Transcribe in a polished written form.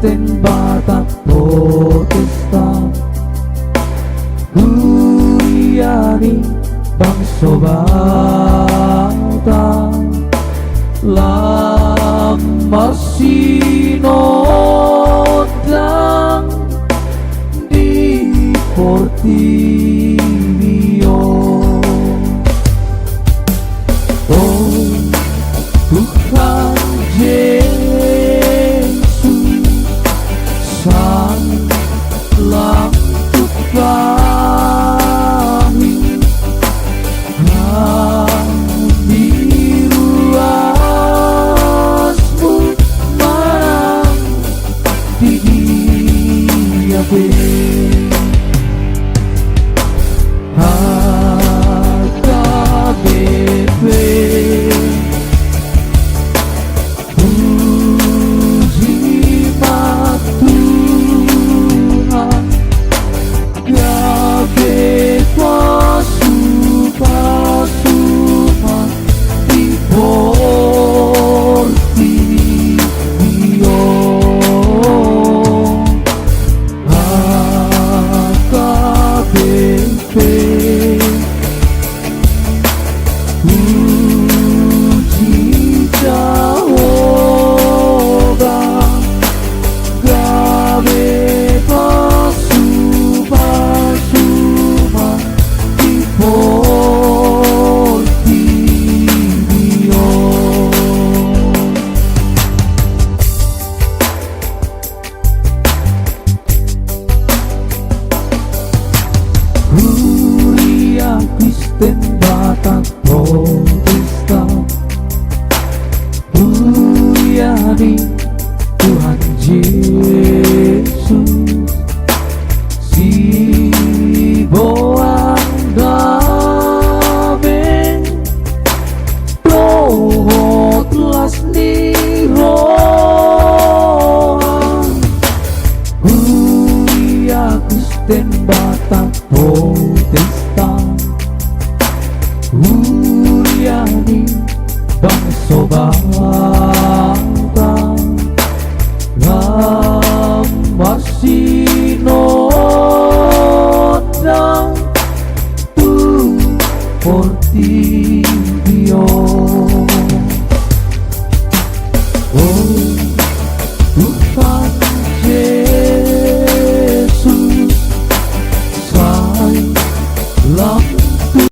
Kristen Batak Protestan Huriani bangsa Batak lamar sinodang di Portillo. Oh Tuhan Yesus Sang Lampu Kami, kami ruasmu marang di dia HKBP puji Tuhan gabe pasuma di Portillo. HKBP puji Jehovah gawe pasuma di Portillo. Huria Kristen Batak Protestan Huriani Tuhan Yesus si boang damai dohot las niroan Huria Kristen Batak Protestan Huriani bangsa Batak lamar sinodang tu Portillo. Oh Tuhan